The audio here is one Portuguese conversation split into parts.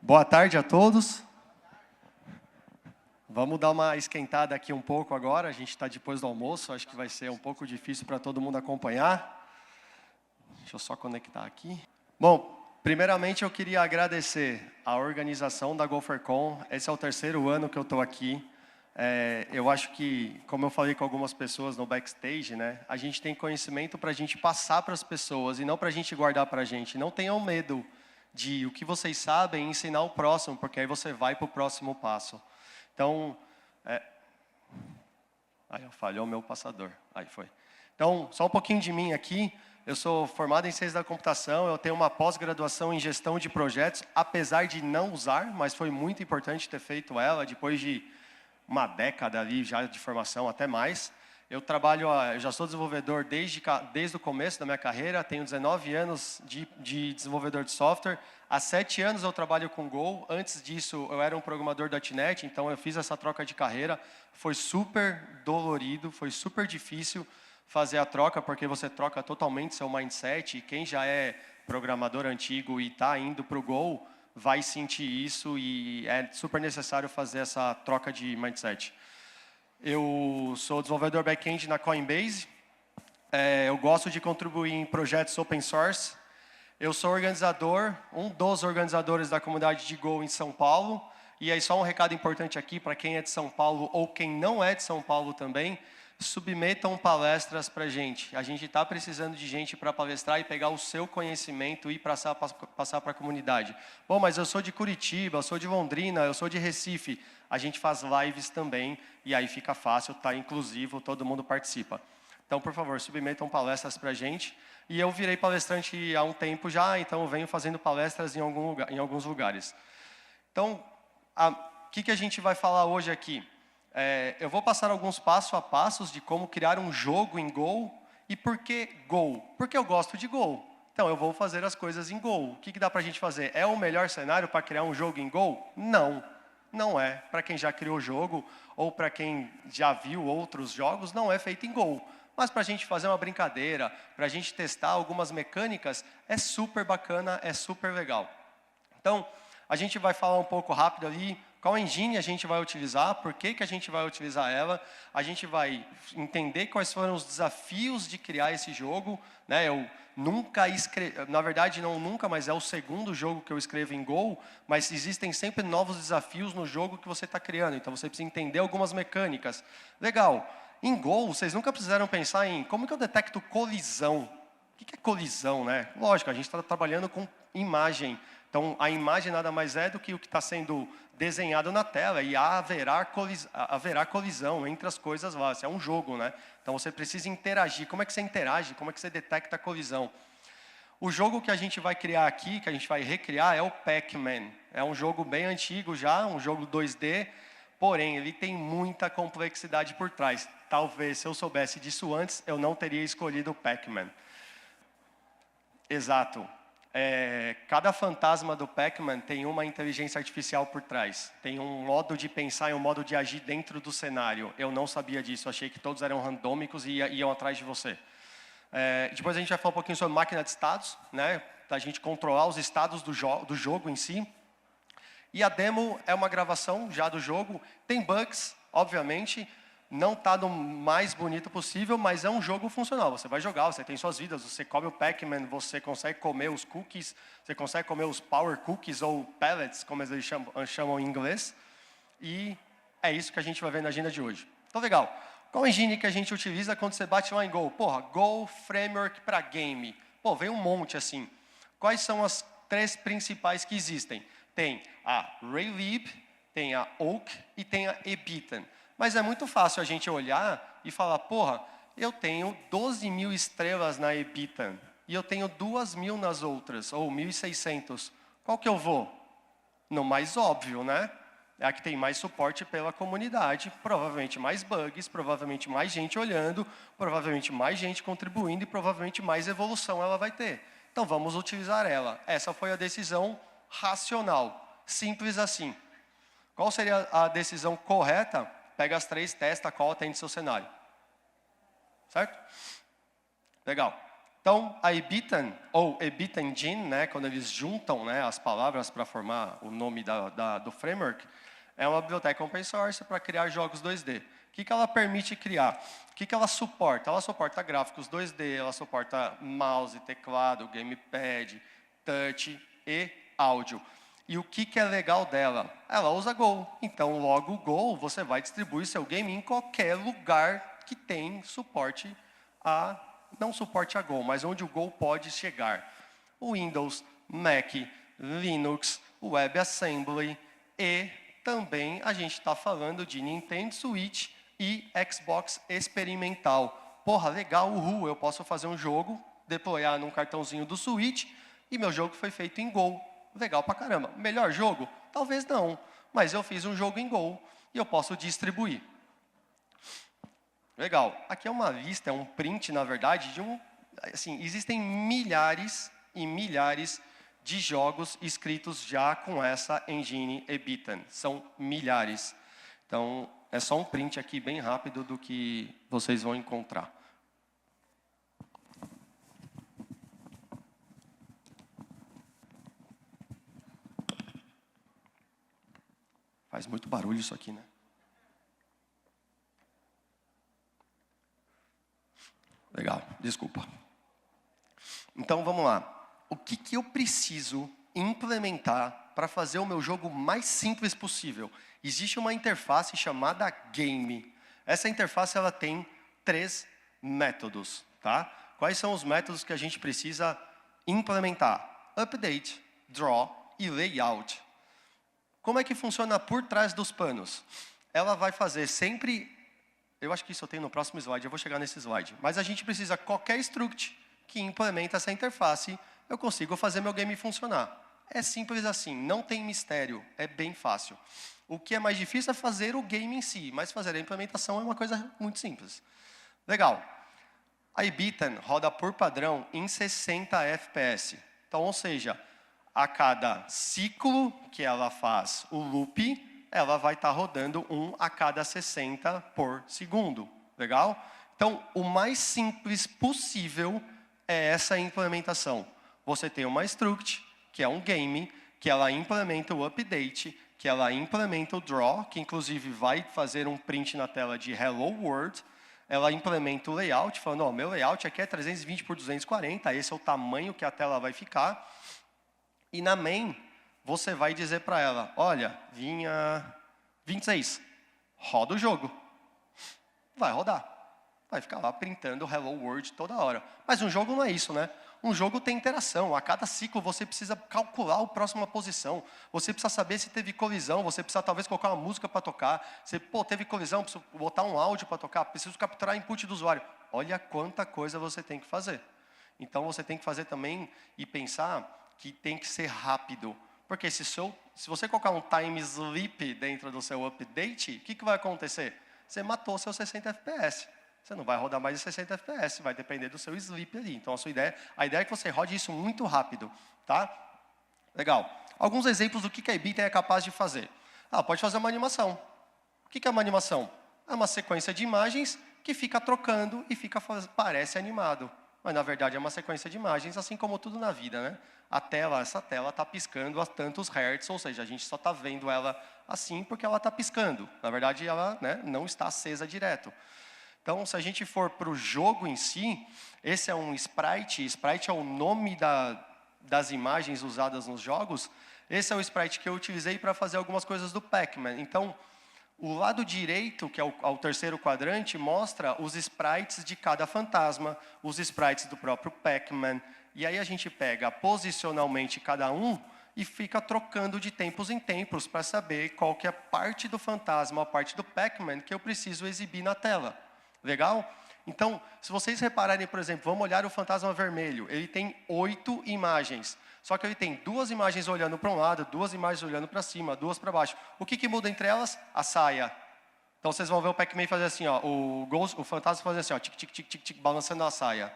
Boa tarde a todos. Vamos dar uma esquentada aqui um pouco agora. A gente está depois do almoço, acho que vai ser um pouco difícil para todo mundo acompanhar. Deixa eu só conectar aqui. Bom, primeiramente eu queria agradecer a organização da GopherCon. Esse é o terceiro ano que eu estou aqui. Eu acho que, como eu falei com algumas pessoas no backstage, né, a gente tem conhecimento para a gente passar para as pessoas e não para a gente guardar para a gente. Não tenham medo de o que vocês sabem ensinar o próximo, porque aí você vai para o próximo passo. Então, falhou o meu passador. Aí foi. Então, só um pouquinho de mim aqui. Eu sou formado em Ciência da Computação, eu tenho uma pós-graduação em Gestão de Projetos, apesar de não usar, mas foi muito importante ter feito ela, depois de uma década ali já de formação, até mais. Eu já sou desenvolvedor desde o começo da minha carreira, tenho 19 anos de desenvolvedor de software. Há 7 anos eu trabalho com Go. Antes disso, eu era um programador .NET, então eu fiz essa troca de carreira. Foi super dolorido, foi super difícil fazer a troca, porque você troca totalmente seu mindset. E quem já é programador antigo e está indo para o Go, vai sentir isso e é super necessário fazer essa troca de mindset. Eu sou desenvolvedor back-end na Coinbase. Eu gosto de contribuir em projetos open source. Eu sou organizador, um dos organizadores da comunidade de Go em São Paulo. E aí só um recado importante aqui para quem é de São Paulo ou quem não é de São Paulo também. Submetam palestras para a gente. A gente está precisando de gente para palestrar e pegar o seu conhecimento e passar para a comunidade. Bom, mas eu sou de Curitiba, eu sou de Londrina, eu sou de Recife. A gente faz lives também e aí fica fácil, está inclusivo, todo mundo participa. Então, por favor, submetam palestras para a gente. E eu virei palestrante há um tempo já, então eu venho fazendo palestras em alguns lugares. Então, o que a gente vai falar hoje aqui? Eu vou passar alguns passo a passos de como criar um jogo em Go. E por que Go? Porque eu gosto de Go. Então, eu vou fazer as coisas em Go. O que dá para a gente fazer? É o melhor cenário para criar um jogo em Go? Não, não é. Para quem já criou o jogo ou para quem já viu outros jogos, não é feito em Go. Mas para a gente fazer uma brincadeira, para a gente testar algumas mecânicas, é super bacana, é super legal. Então, a gente vai falar um pouco rápido ali qual engine a gente vai utilizar, por que a gente vai utilizar ela. A gente vai entender quais foram os desafios de criar esse jogo. Né? Eu nunca escrevi, na verdade não nunca, mas é o segundo jogo que eu escrevo em Go, mas existem sempre novos desafios no jogo que você está criando, então você precisa entender algumas mecânicas. Legal, em Go vocês nunca precisaram pensar em como que eu detecto colisão. O que é colisão, né? Lógico, a gente está trabalhando com imagem. Então, a imagem nada mais é do que o que está sendo desenhado na tela e haverá colisão entre as coisas lá. Isso é um jogo, né? Então, você precisa interagir. Como é que você interage? Como é que você detecta a colisão? O jogo que a gente vai criar aqui, que a gente vai recriar, é o Pac-Man. É um jogo bem antigo já, um jogo 2D, porém, ele tem muita complexidade por trás. Talvez, se eu soubesse disso antes, eu não teria escolhido o Pac-Man. Exato. Cada fantasma do Pac-Man tem uma inteligência artificial por trás. Tem um modo de pensar e um modo de agir dentro do cenário. Eu não sabia disso, achei que todos eram randômicos e iam atrás de você. Depois a gente vai falar um pouquinho sobre máquina de estados, né, para a gente controlar os estados do jogo em si. E a demo é uma gravação já do jogo. Tem bugs, obviamente. Não está no mais bonito possível, mas é um jogo funcional. Você vai jogar, você tem suas vidas, você come o Pac-Man, você consegue comer os cookies, você consegue comer os power cookies ou pellets, como eles chamam em inglês. E é isso que a gente vai ver na agenda de hoje. Então, legal. Qual engine que a gente utiliza quando você bate lá em Go? Porra, Go Framework para game. Pô, vem um monte assim. Quais são as 3 principais que existem? Tem a Raylib, tem a Oak e tem a Ebitan. Mas é muito fácil a gente olhar e falar, porra, eu tenho 12 mil estrelas na Ebitan e eu tenho 2.000 nas outras, ou 1.600. Qual que eu vou? No mais óbvio, né? É a que tem mais suporte pela comunidade, provavelmente mais bugs, provavelmente mais gente olhando, provavelmente mais gente contribuindo e provavelmente mais evolução ela vai ter. Então vamos utilizar ela. Essa foi a decisão racional, simples assim. Qual seria a decisão correta? Pega as 3, testa qual atende seu cenário. Certo? Legal. Então, a Ebitan, ou Ebit Engine, né, quando eles juntam, né, as palavras para formar o nome do framework, é uma biblioteca open source para criar jogos 2D. O que ela permite criar? O que ela suporta? Ela suporta gráficos 2D, ela suporta mouse, teclado, gamepad, touch e áudio. E o que é legal dela? Ela usa Go. Então, logo o Go, você vai distribuir seu game em qualquer lugar que tem suporte a... não suporte a Go, mas onde o Go pode chegar. Windows, Mac, Linux, WebAssembly e também a gente está falando de Nintendo Switch e Xbox experimental. Porra, legal, uhul, eu posso fazer um jogo, deployar num cartãozinho do Switch e meu jogo foi feito em Go. Legal pra caramba. Melhor jogo? Talvez não, mas eu fiz um jogo em Go e eu posso distribuir. Legal. Aqui é uma lista, é um print, na verdade, de um... Assim, existem milhares e milhares de jogos escritos já com essa engine Ebitan. São milhares. Então, é só um print aqui bem rápido do que vocês vão encontrar. Faz muito barulho isso aqui, né? Legal, desculpa. Então, vamos lá. O que eu preciso implementar para fazer o meu jogo mais simples possível? Existe uma interface chamada Game. Essa interface ela tem 3 métodos. Tá? Quais são os métodos que a gente precisa implementar? Update, Draw e Layout. Como é que funciona por trás dos panos? Ela vai fazer sempre... Eu acho que isso eu tenho no próximo slide, eu vou chegar nesse slide. Mas a gente precisa qualquer struct que implementa essa interface, eu consigo fazer meu game funcionar. É simples assim, não tem mistério, é bem fácil. O que é mais difícil é fazer o game em si, mas fazer a implementação é uma coisa muito simples. Legal. A Ebitan roda por padrão em 60 FPS. Então, ou seja, a cada ciclo que ela faz o loop, ela vai estar rodando 1 a cada 60 por segundo. Legal? Então, o mais simples possível é essa implementação. Você tem uma struct, que é um game, que ela implementa o update, que ela implementa o draw, que inclusive vai fazer um print na tela de Hello World. Ela implementa o layout, falando, ó, meu layout aqui é 320 por 240, esse é o tamanho que a tela vai ficar. E na main, você vai dizer para ela, olha, vinha 26, roda o jogo. Vai rodar. Vai ficar lá printando Hello World toda hora. Mas um jogo não é isso, né? Um jogo tem interação. A cada ciclo você precisa calcular a próxima posição. Você precisa saber se teve colisão. Você precisa talvez colocar uma música para tocar. Você, pô, teve colisão, preciso botar um áudio para tocar. Preciso capturar input do usuário. Olha quanta coisa você tem que fazer. Então você tem que fazer também e pensar que tem que ser rápido. Porque se você colocar um time sleep dentro do seu update, o que vai acontecer? Você matou seus 60 FPS. Você não vai rodar mais de 60 FPS, vai depender do seu sleep ali. Então, a ideia é que você rode isso muito rápido. Tá? Legal. Alguns exemplos do que a Ebitan é capaz de fazer. Pode fazer uma animação. O que é uma animação? É uma sequência de imagens que fica trocando e parece animado. Mas, na verdade, é uma sequência de imagens, assim como tudo na vida, né? Essa tela está piscando a tantos hertz, ou seja, a gente só está vendo ela assim porque ela está piscando. Na verdade, ela, né, não está acesa direto. Então, se a gente for para o jogo em si, esse é um sprite. Sprite é o nome das imagens usadas nos jogos. Esse é o sprite que eu utilizei para fazer algumas coisas do Pac-Man. Então, o lado direito, que é o terceiro quadrante, mostra os sprites de cada fantasma, os sprites do próprio Pac-Man. E aí a gente pega posicionalmente cada um e fica trocando de tempos em tempos para saber qual que é a parte do fantasma, a parte do Pac-Man que eu preciso exibir na tela. Legal? Então, se vocês repararem, por exemplo, vamos olhar o fantasma vermelho. Ele tem 8 imagens. Só que ele tem 2 imagens olhando para um lado, 2 imagens olhando para cima, 2 para baixo. O que muda entre elas? A saia. Então, vocês vão ver o Pac-Man fazer assim, ó, o fantasma fazer assim, ó, tic, tic, tic, tic, tic, balançando a saia.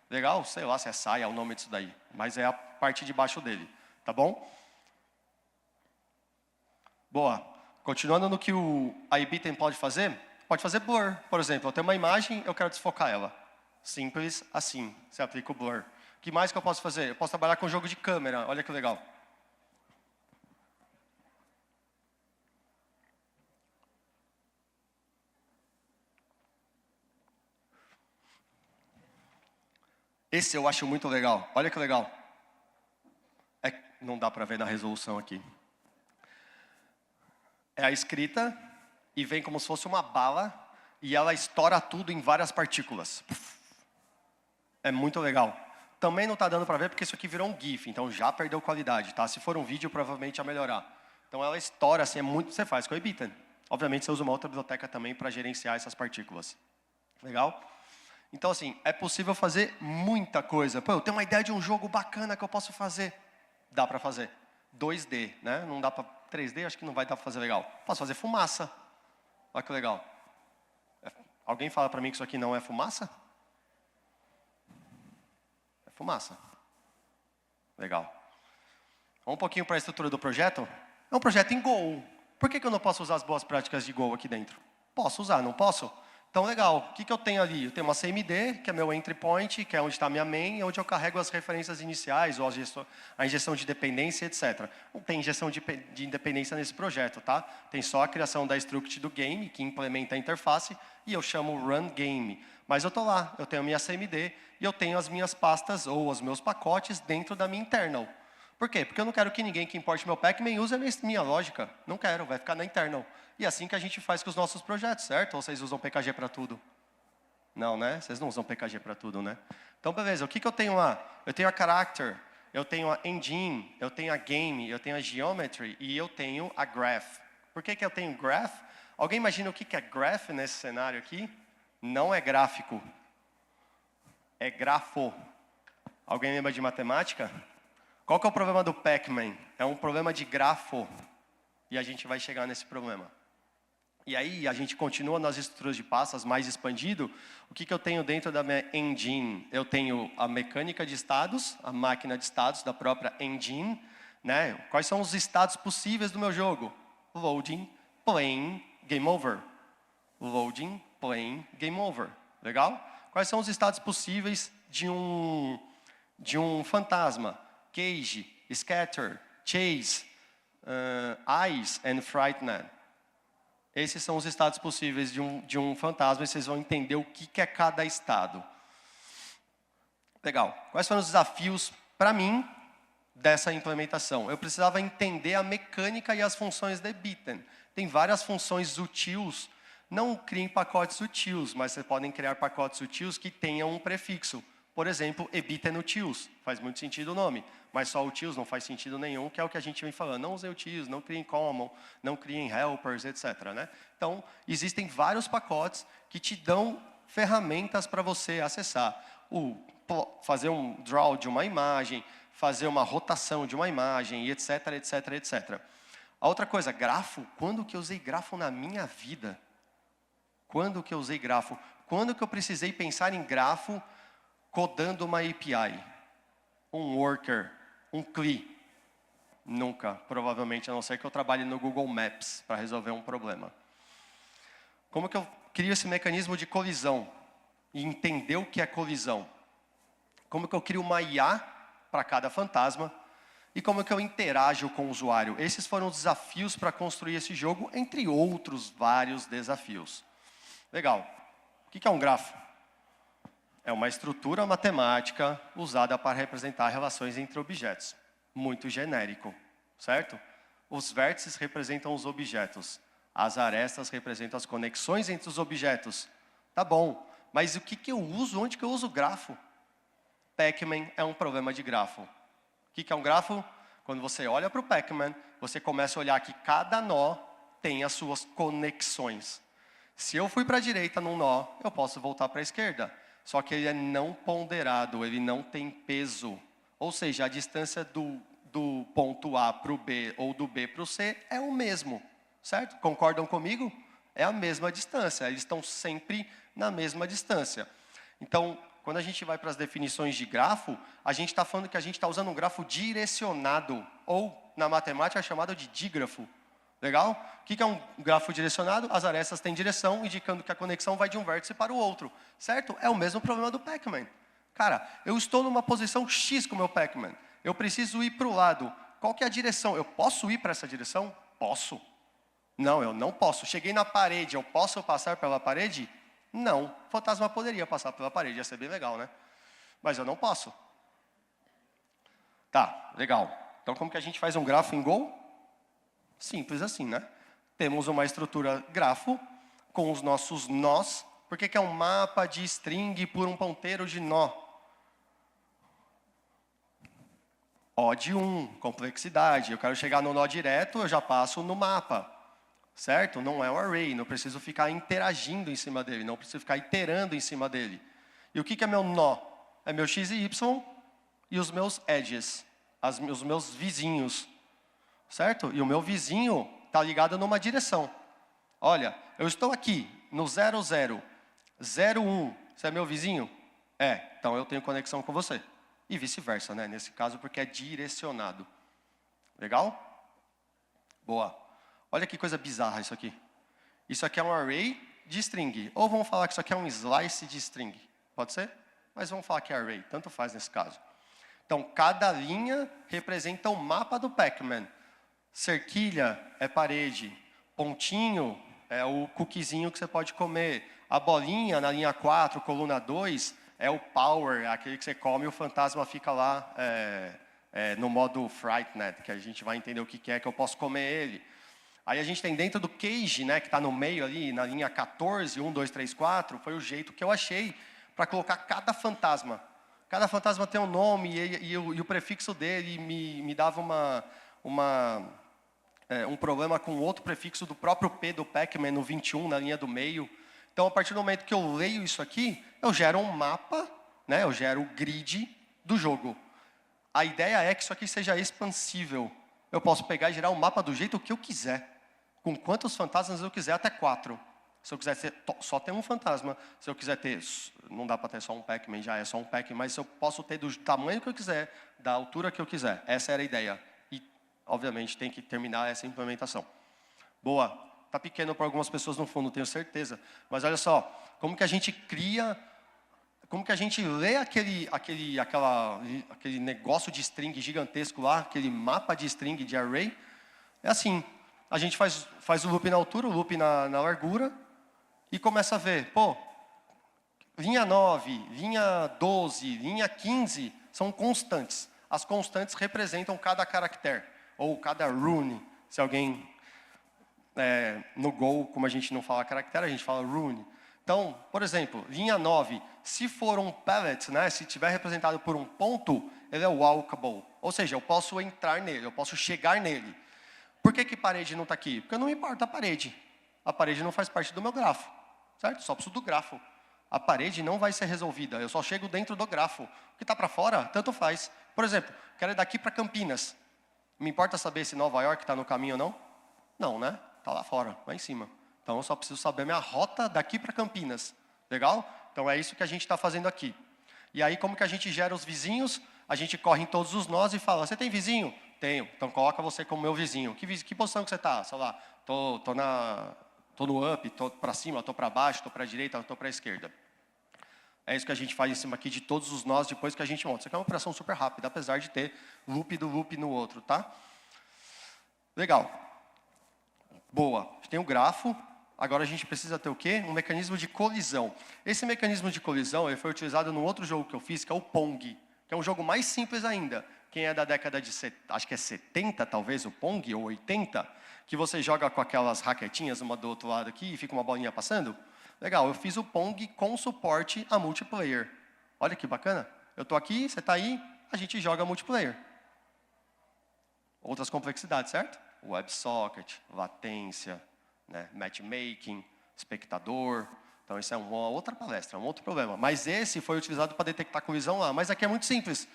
Legal? Sei lá se é saia o nome disso daí. Mas é a parte de baixo dele. Tá bom? Boa. Continuando no que a Ebitan pode fazer blur, por exemplo. Eu tenho uma imagem, eu quero desfocar ela. Simples assim, você aplica o blur. O que mais que eu posso fazer? Eu posso trabalhar com jogo de câmera, olha que legal. Esse eu acho muito legal, olha que legal. Não dá para ver na resolução aqui. É a escrita e vem como se fosse uma bala e ela estoura tudo em várias partículas. É muito legal. Também não está dando para ver porque isso aqui virou um GIF, então já perdeu qualidade, tá? Se for um vídeo, provavelmente ia melhorar. Então ela estoura, assim, é muito você faz com o Ebitan. Obviamente você usa uma outra biblioteca também para gerenciar essas partículas. Legal? Então assim, é possível fazer muita coisa. Pô, eu tenho uma ideia de um jogo bacana que eu posso fazer. Dá para fazer. 2D, né? Não dá para 3D, acho que não vai dar para fazer legal. Posso fazer fumaça. Olha que legal. Alguém fala para mim que isso aqui não é fumaça? É fumaça. Legal. Vamos um pouquinho para a estrutura do projeto. É um projeto em Go. Por que eu não posso usar as boas práticas de Go aqui dentro? Posso usar, não posso? Então, legal. O que eu tenho ali? Eu tenho uma CMD, que é meu entry point, que é onde está a minha main, onde eu carrego as referências iniciais, ou a injeção de dependência, etc. Não tem injeção de independência nesse projeto, tá? Tem só a criação da struct do game, que implementa a interface, e eu chamo run game. Mas eu estou lá, eu tenho a minha CMD, e eu tenho as minhas pastas, ou os meus pacotes, dentro da minha internal. Por quê? Porque eu não quero que ninguém que importe meu Pacman use a minha lógica. Não quero, vai ficar na internal. E é assim que a gente faz com os nossos projetos, certo? Ou vocês usam PKG para tudo? Não, né? Vocês não usam PKG para tudo, né? Então, beleza. O que eu tenho lá? Eu tenho a character, eu tenho a engine, eu tenho a game, eu tenho a geometry e eu tenho a graph. Por que eu tenho graph? Alguém imagina o que é graph nesse cenário aqui? Não é gráfico. É grafo. Alguém lembra de matemática? Qual que é o problema do Pacman? É um problema de grafo. E a gente vai chegar nesse problema. E aí, a gente continua nas estruturas de pastas mais expandido. O que eu tenho dentro da minha engine? Eu tenho a mecânica de estados, a máquina de estados da própria engine. Né? Quais são os estados possíveis do meu jogo? Loading, playing, game over. Loading, playing, game over. Legal? Quais são os estados possíveis de um fantasma? Cage, scatter, chase, eyes and frightened. Esses são os estados possíveis de um fantasma e vocês vão entender o que é cada estado. Legal. Quais foram os desafios para mim dessa implementação? Eu precisava entender a mecânica e as funções de Ebitan. Tem várias funções utils. Não criem pacotes utils, mas vocês podem criar pacotes utils que tenham um prefixo. Por exemplo, Ebitan utils. Faz muito sentido o nome. Mas só utils não faz sentido nenhum, que é o que a gente vem falando. Não usem utils, não criem common, não criem helpers, etc. Né? Então, existem vários pacotes que te dão ferramentas para você acessar. Fazer um draw de uma imagem, fazer uma rotação de uma imagem, etc, etc, etc. A outra coisa, grafo. Quando que eu usei grafo na minha vida? Quando que eu usei grafo? Quando que eu precisei pensar em grafo codando uma API? Um worker, um CLI? Nunca, provavelmente, a não ser que eu trabalhe no Google Maps para resolver um problema. Como que eu crio esse mecanismo de colisão? E entender o que é colisão? Como que eu crio uma IA para cada fantasma? E como que eu interajo com o usuário? Esses foram os desafios para construir esse jogo, entre outros vários desafios. Legal. O que é um grafo? É uma estrutura matemática usada para representar relações entre objetos. Muito genérico, certo? Os vértices representam os objetos. As arestas representam as conexões entre os objetos. Tá bom, mas o que eu uso? Onde que eu uso grafo? Pacman é um problema de grafo. O que é um grafo? Quando você olha para o Pacman, você começa a olhar que cada nó tem as suas conexões. Se eu fui para a direita num nó, eu posso voltar para a esquerda. Só que ele é não ponderado, ele não tem peso. Ou seja, a distância do ponto A para o B ou do B para o C é o mesmo. Certo? Concordam comigo? É a mesma distância, eles estão sempre na mesma distância. Então, quando a gente vai para as definições de grafo, a gente está falando que a gente está usando um grafo direcionado, ou na matemática é chamado de dígrafo. Legal? O que é um grafo direcionado? As arestas têm direção, indicando que a conexão vai de um vértice para o outro. Certo? É o mesmo problema do Pac-Man. Cara, eu estou numa posição X com o meu Pac-Man. Eu preciso ir para o lado. Qual que é a direção? Eu posso ir para essa direção? Posso. Não, eu não posso. Cheguei na parede, eu posso passar pela parede? Não. O fantasma poderia passar pela parede, ia ser bem legal, né? Mas eu não posso. Tá, legal. Então, como que a gente faz um grafo em Go? Simples assim, né? Temos uma estrutura grafo com os nossos nós. Por que é um mapa de string por um ponteiro de nó? O de 1, complexidade. Eu quero chegar no nó direto, eu já passo no mapa. Certo? Não é um array, não preciso ficar interagindo em cima dele, não preciso ficar iterando em cima dele. E o que é meu nó? É meu x e y e os meus edges, os meus vizinhos. Certo? E o meu vizinho está ligado numa direção. Olha, eu estou aqui no 00, 01. Você é meu vizinho? É, então eu tenho conexão com você. E vice-versa, né? Nesse caso, porque é direcionado. Legal? Boa. Olha que coisa bizarra isso aqui. Isso aqui é um array de string. Ou vamos falar que isso aqui é um slice de string. Pode ser? Mas vamos falar que é array. Tanto faz nesse caso. Então, cada linha representa o mapa do Pac-Man. Cerquilha é parede. Pontinho é o cookiezinho que você pode comer. A bolinha na linha 4, coluna 2, é o power, é aquele que você come e o fantasma fica lá no modo Frightened, que a gente vai entender o que é que eu posso comer ele. Aí a gente tem dentro do cage, né, que está no meio ali, na linha 14, 1, 2, 3, 4, foi o jeito que eu achei para colocar cada fantasma. Cada fantasma tem um nome e o prefixo dele me dava um problema com outro prefixo do próprio P do Pac-Man no 21, na linha do meio. Então, a partir do momento que eu leio isso aqui, eu gero um mapa, né, eu gero o grid do jogo. A ideia é que isso aqui seja expansível. Eu posso pegar e gerar um mapa do jeito que eu quiser. Com quantos fantasmas eu quiser, até 4. Se eu quiser só ter um fantasma, se eu quiser ter, não dá para ter só um Pac-Man, já é só um Pac-Man, mas eu posso ter do tamanho que eu quiser, da altura que eu quiser. Essa era a ideia. E, obviamente, tem que terminar essa implementação. Boa. Está pequeno para algumas pessoas no fundo, tenho certeza. Mas olha só, como que a gente cria, como que a gente lê aquele negócio de string gigantesco lá, aquele mapa de string de array. É assim, a gente faz o loop na altura, o loop na largura, e começa a ver, pô, linha 9, linha 12, linha 15 são constantes. As constantes representam cada caractere, ou cada rune, se alguém... no Go, como a gente não fala caractere, a gente fala rune. Então, por exemplo, linha 9, se for um pallet, né, se estiver representado por um ponto, ele é walkable. Ou seja, eu posso entrar nele, eu posso chegar nele. Por que parede não está aqui? Porque não me importa a parede. A parede não faz parte do meu grafo. Certo? Só preciso do grafo. A parede não vai ser resolvida, eu só chego dentro do grafo. O que está para fora, tanto faz. Por exemplo, quero ir daqui para Campinas. Me importa saber se Nova York está no caminho ou não? Não, né? Está lá fora, lá em cima. Então, eu só preciso saber a minha rota daqui para Campinas. Legal? Então, é isso que a gente está fazendo aqui. E aí, como que a gente gera os vizinhos? A gente corre em todos os nós e fala, você tem vizinho? Tenho. Então, coloca você como meu vizinho. Que posição que você está? Sei lá, tô no up, tô para cima, tô para baixo, tô para a direita, tô para a esquerda. É isso que a gente faz em cima aqui de todos os nós depois que a gente monta. Isso aqui é uma operação super rápida, apesar de ter loop do loop no outro, tá? Legal. Boa. Tem o grafo. Agora a gente precisa ter o quê? Um mecanismo de colisão. Esse mecanismo de colisão ele foi utilizado no outro jogo que eu fiz, que é o Pong, que é um jogo mais simples ainda. Quem é da década de, acho que é 70, talvez, o Pong, ou 80, que você joga com aquelas raquetinhas uma do outro lado aqui e fica uma bolinha passando. Legal, eu fiz o Pong com suporte a multiplayer. Olha que bacana. Eu estou aqui, você está aí, a gente joga multiplayer. Outras complexidades, certo? WebSocket, latência, né? Matchmaking, espectador. Então, isso é uma outra palestra, um outro problema. Mas esse foi utilizado para detectar colisão lá. Mas aqui é muito simples.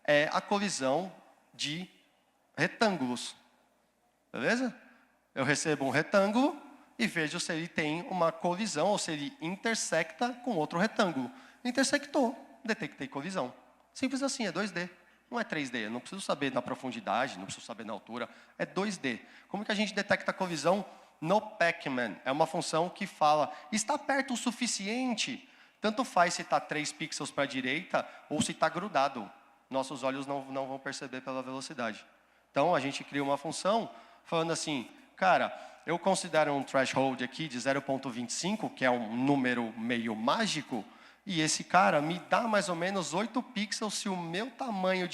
É a colisão de retângulos. Beleza? Eu recebo um retângulo e vejo se ele tem uma colisão ou se ele intersecta com outro retângulo. Intersectou, detectei colisão. Simples assim, é 2D. Não é 3D, eu não preciso saber na profundidade, não preciso saber na altura, é 2D. Como que a gente detecta a colisão no Pac-Man? É uma função que fala, está perto o suficiente, tanto faz se está 3 pixels para a direita ou se está grudado. Nossos olhos não vão perceber pela velocidade. Então, a gente cria uma função falando assim, cara, eu considero um threshold aqui de 0,25, que é um número meio mágico, e esse cara me dá mais ou menos 8 pixels se o meu tamanho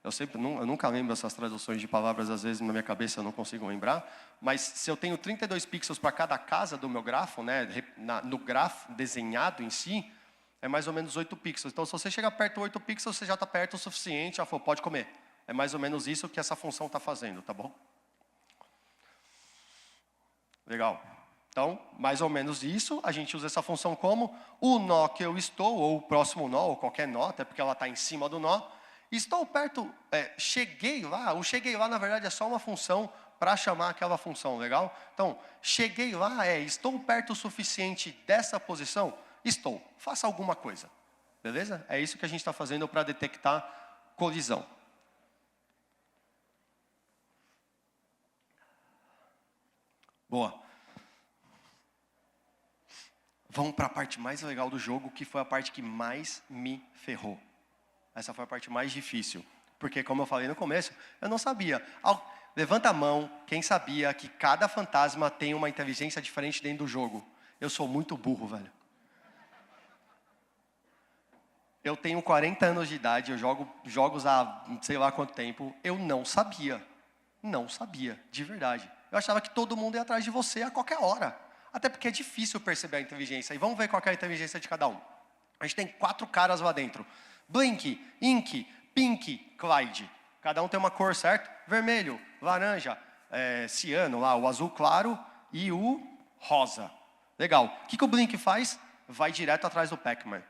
eu nunca lembro essas traduções de palavras, às vezes na minha cabeça eu não consigo lembrar, mas se eu tenho 32 pixels para cada casa do meu grafo, né, no grafo desenhado em si, é mais ou menos 8 pixels. Então, se você chegar perto de 8 pixels, você já está perto o suficiente, já falou, pode comer. É mais ou menos isso que essa função está fazendo, tá bom? Legal. Então, mais ou menos isso, a gente usa essa função como o nó que eu estou, ou o próximo nó, ou qualquer nó, até porque ela está em cima do nó. Estou perto, cheguei lá, o cheguei lá, na verdade, é só uma função para chamar aquela função, legal? Então, cheguei lá estou perto o suficiente dessa posição? Estou. Faça alguma coisa, beleza? É isso que a gente está fazendo para detectar colisão. Boa. Vamos para a parte mais legal do jogo, que foi a parte que mais me ferrou. Essa foi a parte mais difícil. Porque, como eu falei no começo, eu não sabia. Levanta a mão quem sabia que cada fantasma tem uma inteligência diferente dentro do jogo. Eu sou muito burro, velho. Eu tenho 40 anos de idade, eu jogo jogos há sei lá quanto tempo. Eu não sabia. Não sabia, de verdade. Eu achava que todo mundo ia atrás de você a qualquer hora. Até porque é difícil perceber a inteligência. E vamos ver qual é a inteligência de cada um. A gente tem 4 caras lá dentro. Blink, Ink, Pink, Clyde. Cada um tem uma cor, certo? Vermelho, laranja, ciano, lá, o azul claro e o rosa. Legal. O que o Blink faz? Vai direto atrás do Pac-Man.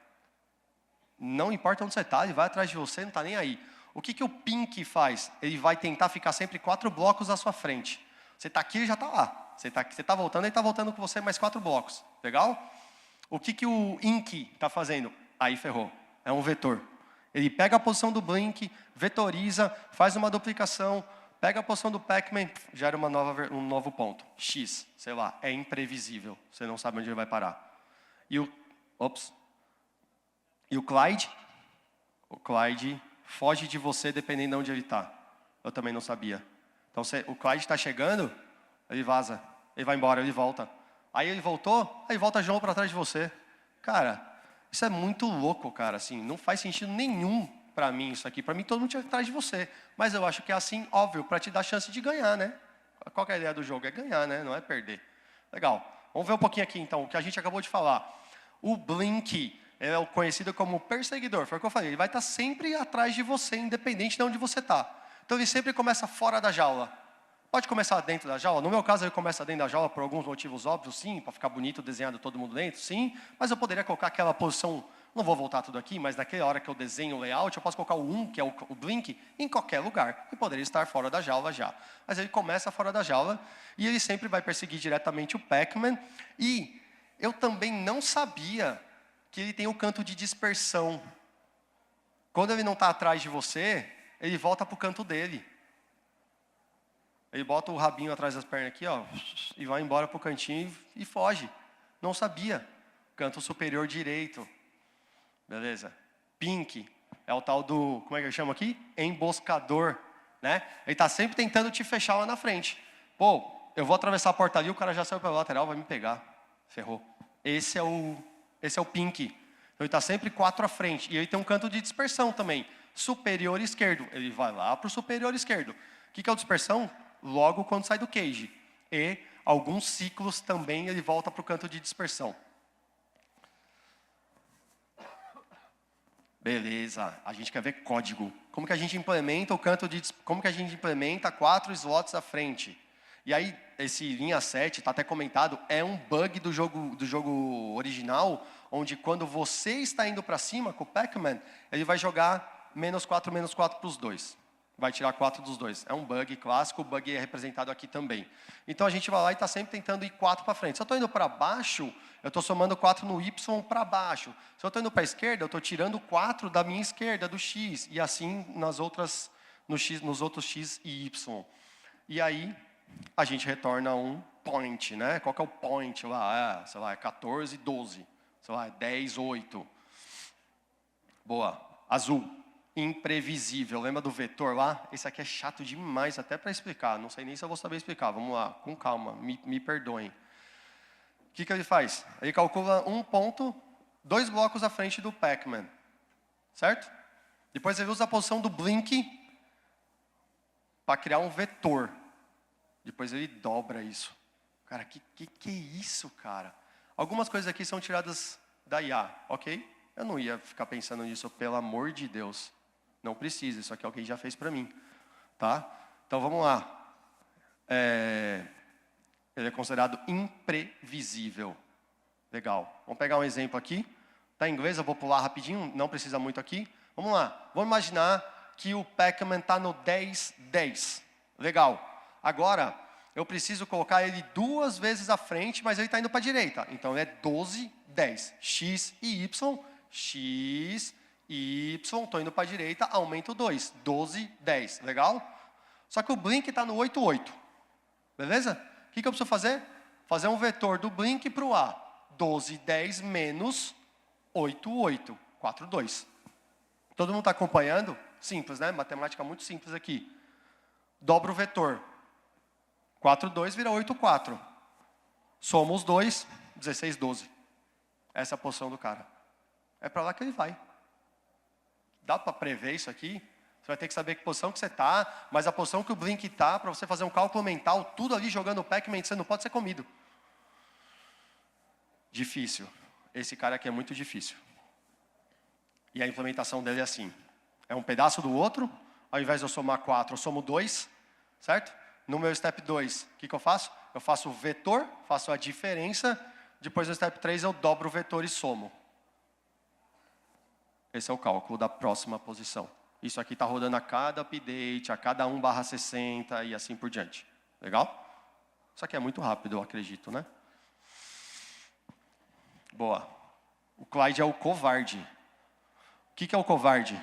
Não importa onde você está, ele vai atrás de você, não está nem aí. O que o Pink faz? Ele vai tentar ficar sempre 4 blocos à sua frente. Você está aqui, ele já está lá. Você está voltando, ele está voltando com você mais 4 blocos. Legal? O que o Ink está fazendo? Aí ferrou. É um vetor. Ele pega a posição do Blink, vetoriza, faz uma duplicação, pega a posição do Pac-Man, gera um novo ponto. X, sei lá, é imprevisível. Você não sabe onde ele vai parar. E o Clyde? O Clyde foge de você dependendo de onde ele está. Eu também não sabia. Então, o Clyde está chegando, ele vaza. Ele vai embora, ele volta. Aí ele voltou, aí volta João para trás de você. Cara, isso é muito louco, cara. Assim, não faz sentido nenhum para mim isso aqui. Para mim, todo mundo tinha atrás de você. Mas eu acho que é assim, óbvio, para te dar chance de ganhar, né? Qual que é a ideia do jogo? É ganhar, né? Não é perder. Legal. Vamos ver um pouquinho aqui, então, o que a gente acabou de falar. O Blink é o conhecido como perseguidor. Foi o que eu falei. Ele vai estar sempre atrás de você, independente de onde você está. Então, ele sempre começa fora da jaula. Pode começar dentro da jaula. No meu caso, ele começa dentro da jaula por alguns motivos óbvios, sim. Para ficar bonito, desenhado todo mundo dentro, sim. Mas eu poderia colocar aquela posição, não vou voltar tudo aqui, mas naquela hora que eu desenho o layout, eu posso colocar o 1, que é o Blink, em qualquer lugar. E poderia estar fora da jaula já. Mas ele começa fora da jaula e ele sempre vai perseguir diretamente o Pac-Man. E eu também não sabia que ele tem o canto de dispersão. Quando ele não está atrás de você, ele volta para o canto dele. Ele bota o rabinho atrás das pernas aqui, ó, e vai embora para o cantinho e foge. Não sabia. Canto superior direito. Beleza. Pink é o tal do, como é que eu chamo aqui? Emboscador. Né? Ele está sempre tentando te fechar lá na frente. Pô, eu vou atravessar a porta ali, o cara já saiu pela lateral, vai me pegar. Ferrou. Esse é o Pink. Então ele está sempre 4 à frente. E ele tem um canto de dispersão também. Superior esquerdo. Ele vai lá para o superior esquerdo. O que é o dispersão? Logo quando sai do cage. E alguns ciclos também ele volta para o canto de dispersão. Beleza, a gente quer ver código. Como que a gente implementa como que a gente implementa 4 slots à frente? E aí, esse linha 7, está até comentado, é um bug do jogo original, onde quando você está indo para cima com o Pac-Man, ele vai jogar -4 para os dois. vai tirar 4 dos dois. É um bug clássico, o bug é representado aqui também. Então a gente vai lá e está sempre tentando ir 4 para frente. Se eu estou indo para baixo, eu estou somando 4 no Y para baixo. Se eu estou indo para a esquerda, eu estou tirando 4 da minha esquerda, do X. E assim nos outros X e Y. E aí a gente retorna um point, né? Qual que é o point lá? Sei lá, é 14, 12. Sei lá, é 10, 8. Boa. Azul. Imprevisível. Lembra do vetor lá? Esse aqui é chato demais até para explicar. Não sei nem se eu vou saber explicar. Vamos lá, com calma. Me perdoem. O que ele faz? Ele calcula um ponto, 2 blocos à frente do Pac-Man. Certo? Depois ele usa a posição do blink para criar um vetor. Depois ele dobra isso. Cara, que é isso, cara? Algumas coisas aqui são tiradas da IA, ok? Eu não ia ficar pensando nisso, pelo amor de Deus. Não precisa, isso aqui alguém já fez para mim. Tá? Então, vamos lá. Ele é considerado imprevisível. Legal. Vamos pegar um exemplo aqui. Está em inglês, eu vou pular rapidinho, não precisa muito aqui. Vamos lá. Vamos imaginar que o Pac-Man está no 10, 10. Legal. Agora, eu preciso colocar ele 2 vezes à frente, mas ele está indo para a direita. Então, é 12, 10. X e Y. X, Y, estou indo para a direita, aumento 2. 12, 10. Legal? Só que o blink está no 8, 8. Beleza? O que eu preciso fazer? Fazer um vetor do blink para o A. 12, 10 menos 8, 8. 4, 2. Todo mundo está acompanhando? Simples, né? Matemática muito simples aqui. Dobra o vetor. 4, 2 vira 8, 4. Soma os dois, 16, 12. Essa é a posição do cara. É para lá que ele vai. Dá para prever isso aqui? Você vai ter que saber que posição que você está, mas a posição que o blink está, para você fazer um cálculo mental, tudo ali jogando o Pac-Man, você não pode ser comido. Difícil. Esse cara aqui é muito difícil. E a implementação dele é assim. É um pedaço do outro, ao invés de eu somar 4, eu somo 2, certo? No meu step 2, o que eu faço? Eu faço o vetor, faço a diferença, depois no step 3 eu dobro o vetor e somo. Esse é o cálculo da próxima posição. Isso aqui está rodando a cada update, a cada 1/60 e assim por diante. Legal? Isso aqui é muito rápido, eu acredito, né? Boa. O Clyde é o covarde. O que é o covarde?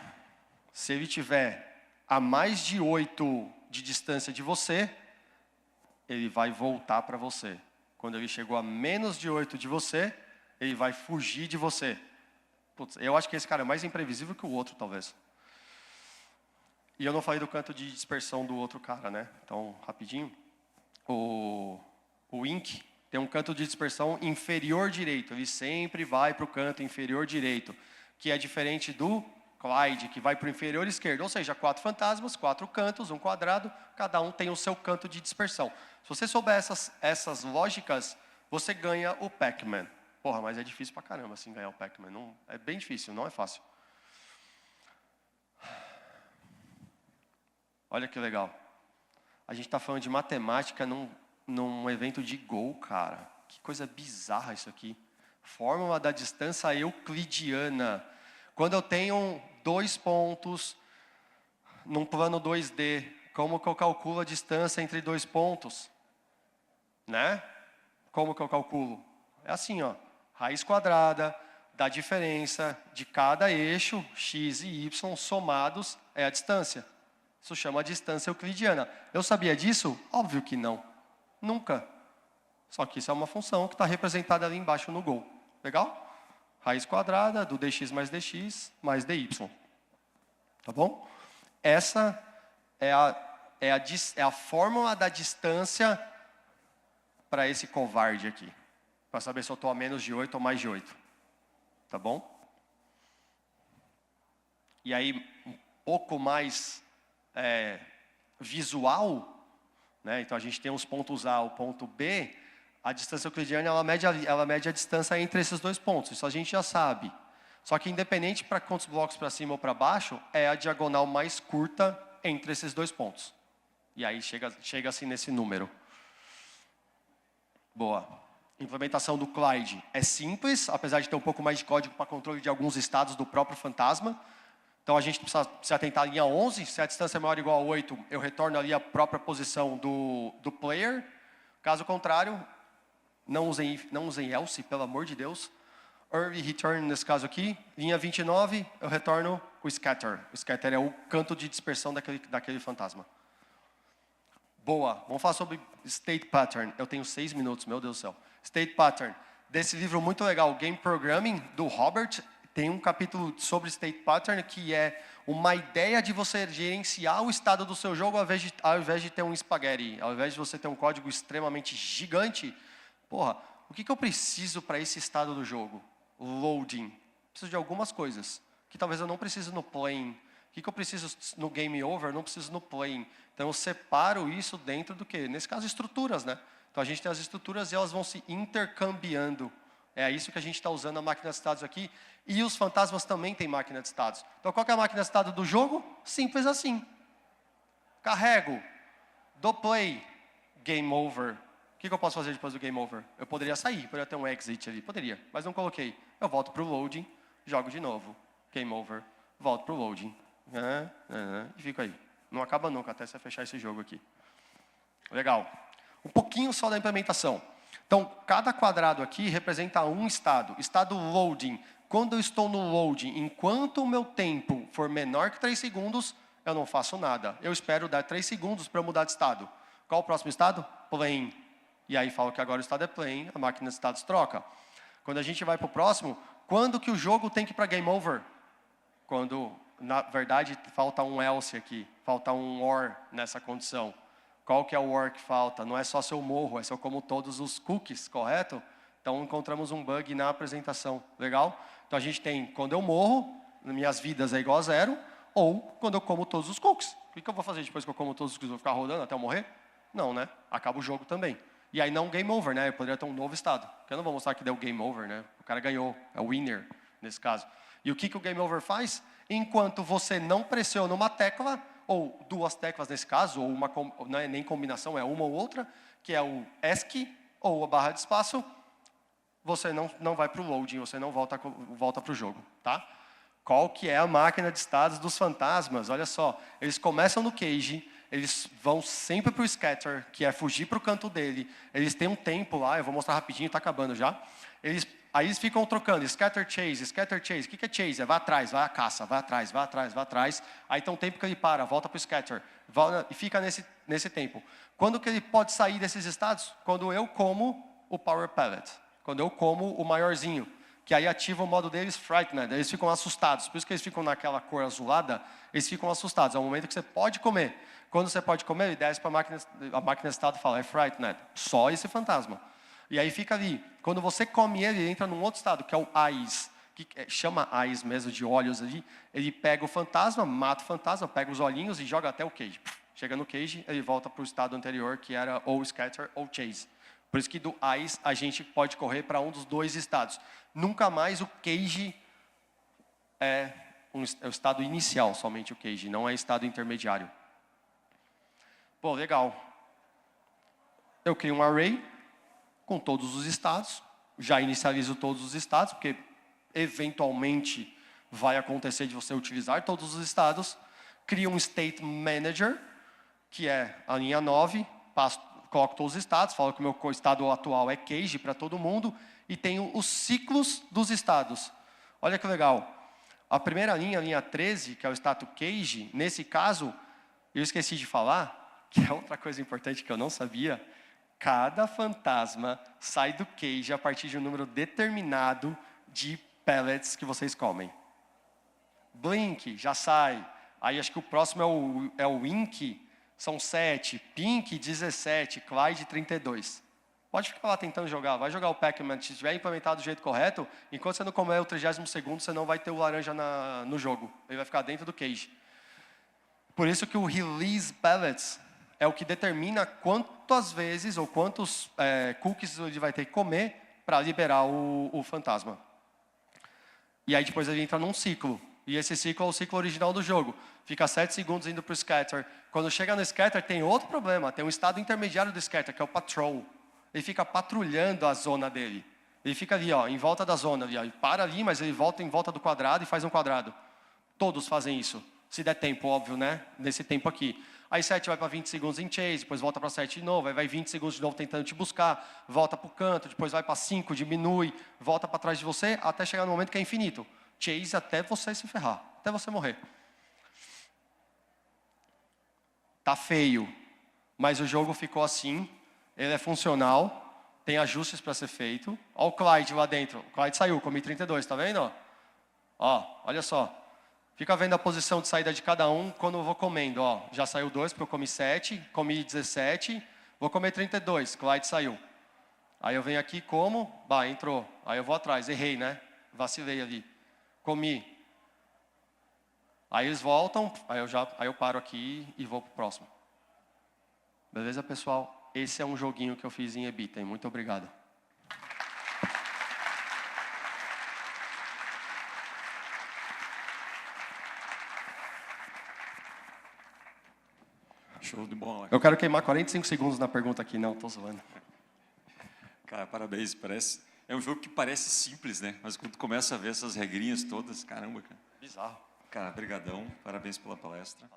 Se ele tiver a mais de 8 de distância de você, ele vai voltar para você. Quando ele chegou a menos de 8 de você, ele vai fugir de você. Putz, eu acho que esse cara é mais imprevisível que o outro, talvez. E eu não falei do canto de dispersão do outro cara, né? Então, rapidinho. O Ink tem um canto de dispersão inferior direito. Ele sempre vai para o canto inferior direito, que é diferente do Clyde, que vai para o inferior esquerdo. Ou seja, 4 fantasmas, 4 cantos, um quadrado, cada um tem o seu canto de dispersão. Se você souber essas lógicas, você ganha o Pac-Man. Porra, mas é difícil pra caramba assim ganhar o Pac-Man. É bem difícil, não é fácil. Olha que legal. A gente está falando de matemática num evento de Go, cara. Que coisa bizarra isso aqui. Fórmula da distância euclidiana. Quando eu tenho 2 pontos num plano 2D, como que eu calculo a distância entre 2 pontos? Né? Como que eu calculo? É assim, ó. Raiz quadrada da diferença de cada eixo, x e y, somados, é a distância. Isso chama distância euclidiana. Eu sabia disso? Óbvio que não. Nunca. Só que isso é uma função que está representada ali embaixo no Go. Legal? Raiz quadrada do dx mais dx mais dy. Tá bom? Essa é a fórmula da distância para esse covarde aqui. Para saber se eu estou a menos de 8 ou mais de 8. Tá bom? E aí, um pouco mais visual, né? Então a gente tem os pontos A, o ponto B, a distância euclidiana ela mede a distância entre esses 2 pontos. Isso a gente já sabe. Só que independente para quantos blocos para cima ou para baixo, é a diagonal mais curta entre esses 2 pontos. E aí chega assim nesse número. Boa. Implementação do Clyde é simples, apesar de ter um pouco mais de código para controle de alguns estados do próprio fantasma. Então a gente precisa se atentar à linha 11, se a distância é maior ou igual a 8, eu retorno ali a própria posição do player. Caso contrário, não usem else, pelo amor de Deus. Early return nesse caso aqui. Linha 29, eu retorno o scatter. O scatter é o canto de dispersão daquele fantasma. Boa, vamos falar sobre state pattern. Eu tenho 6 minutos, meu Deus do céu. State pattern. Desse livro muito legal, Game Programming, do Robert, tem um capítulo sobre state pattern que é uma ideia de você gerenciar o estado do seu jogo ao invés de ter um spaghetti, ao invés de você ter um código extremamente gigante. Porra, o que eu preciso para esse estado do jogo? Loading. Preciso de algumas coisas que talvez eu não precise no playing. O que eu preciso no game over, eu não preciso no playing. Então eu separo isso dentro do quê? Nesse caso, estruturas, né? Então a gente tem as estruturas e elas vão se intercambiando. É isso que a gente está usando a máquina de estados aqui. E os fantasmas também têm máquina de estados. Então qual que é a máquina de estado do jogo? Simples assim. Carrego, dou play, game over. O que eu posso fazer depois do game over? Eu poderia sair, poderia ter um exit ali, poderia, mas não coloquei. Eu volto para o loading, jogo de novo, game over, volto para o loading. E fico aí. Não acaba nunca até você fechar esse jogo aqui. Legal. Um pouquinho só da implementação. Então, cada quadrado aqui representa um estado. Estado loading. Quando eu estou no loading, enquanto o meu tempo for menor que 3 segundos, eu não faço nada. Eu espero dar 3 segundos para mudar de estado. Qual o próximo estado? Plain. E aí falo que agora o estado é plain, a máquina de estados troca. Quando a gente vai para o próximo, quando que o jogo tem que ir para game over? Quando, na verdade, falta um else aqui, falta um or nessa condição. Qual que é o or que falta? Não é só se eu morro, é se eu como todos os cookies, correto? Então encontramos um bug na apresentação, legal? Então a gente tem, quando eu morro, minhas vidas é igual a 0, ou quando eu como todos os cookies. O que eu vou fazer depois que eu como todos os cookies? Vou ficar rodando até eu morrer? Não, né? Acaba o jogo também. E aí não game over, né? Eu poderia ter um novo estado. Porque eu não vou mostrar que deu game over, né? O cara ganhou, é o winner nesse caso. E o que o game over faz? Enquanto você não pressiona uma tecla, ou duas teclas nesse caso, ou uma, não é nem combinação, é uma ou outra, que é o ESC ou a barra de espaço, você não vai para o loading, você não volta para o jogo, tá? Qual que é a máquina de estados dos fantasmas? Olha só, eles começam no cage, eles vão sempre para o scatter, que é fugir para o canto dele. Eles têm um tempo lá, eu vou mostrar rapidinho, está acabando já. Aí eles ficam trocando, scatter chase, scatter chase. O que é chase? É vai atrás, vai à caça, vai atrás, vai atrás, vai atrás. Aí tem um tempo que ele para, volta para o scatter, e fica nesse tempo. Quando que ele pode sair desses estados? Quando eu como o power pellet, quando eu como o maiorzinho, que aí ativa o modo deles frightened, eles ficam assustados. Por isso que eles ficam naquela cor azulada, eles ficam assustados. É o momento que você pode comer. Quando você pode comer, ele desce para a máquina de estado e fala, é frightened, só esse fantasma. E aí fica ali. Quando você come ele entra num outro estado, que é o eyes, que chama eyes mesmo, de olhos ali. Ele pega o fantasma, mata o fantasma, pega os olhinhos e joga até o cage. Chega no cage, ele volta para o estado anterior, que era ou scatter ou chase. Por isso que do eyes a gente pode correr para um dos dois estados. Nunca mais o cage é o estado inicial, somente o cage, não é estado intermediário. Pô, legal. Eu crio um array com todos os estados, já inicializo todos os estados, porque eventualmente vai acontecer de você utilizar todos os estados. Crio um state manager, que é a linha 9, coloco todos os estados, falo que o meu estado atual é cage para todo mundo, e tenho os ciclos dos estados. Olha que legal. A primeira linha, a linha 13, que é o status cage, nesse caso, eu esqueci de falar, que é outra coisa importante que eu não sabia, cada fantasma sai do cage a partir de um número determinado de pellets que vocês comem. Blink já sai. Aí acho que o próximo é o Ink, são 7. Pink, 17. Clyde, 32. Pode ficar lá tentando jogar. Vai jogar o Pac-Man. Se estiver implementado do jeito correto, enquanto você não comer o 30º, você não vai ter o laranja no jogo. Ele vai ficar dentro do cage. Por isso que o release pellets é o que determina quantas vezes ou quantos cookies ele vai ter que comer para liberar o fantasma. E aí depois ele entra num ciclo. E esse ciclo é o ciclo original do jogo. Fica 7 segundos indo para o scatter. Quando chega no scatter tem outro problema. Tem um estado intermediário do scatter, que é o patrol. Ele fica patrulhando a zona dele. Ele fica ali, ó, em volta da zona. Ali, ó. Ele para ali, mas ele volta em volta do quadrado e faz um quadrado. Todos fazem isso. Se der tempo, óbvio, né? Nesse tempo aqui. Aí 7 vai para 20 segundos em chase, depois volta para 7 de novo, aí vai 20 segundos de novo tentando te buscar, volta para o canto, depois vai para 5, diminui, volta para trás de você, até chegar no momento que é infinito. Chase até você se ferrar, até você morrer. Tá feio, mas o jogo ficou assim, ele é funcional, tem ajustes para ser feito. Olha o Clyde lá dentro, o Clyde saiu, comi 32, tá vendo? Ó, olha só. Fica vendo a posição de saída de cada um quando eu vou comendo. Ó, já saiu 2, porque eu comi 7, comi 17, vou comer 32, Clyde saiu. Aí eu venho aqui, como, bah, entrou. Aí eu vou atrás, errei, né? Vacilei ali. Comi. Aí eles voltam, aí eu paro aqui e vou pro próximo. Beleza, pessoal? Esse é um joguinho que eu fiz em Ebitem. Muito obrigado. Show de bola. Eu quero queimar 45 segundos na pergunta aqui. Não, tô zoando. Cara, parabéns. É um jogo que parece simples, né? Mas quando tu começa a ver essas regrinhas todas, caramba, cara. Bizarro. Cara, brigadão. Parabéns pela palestra.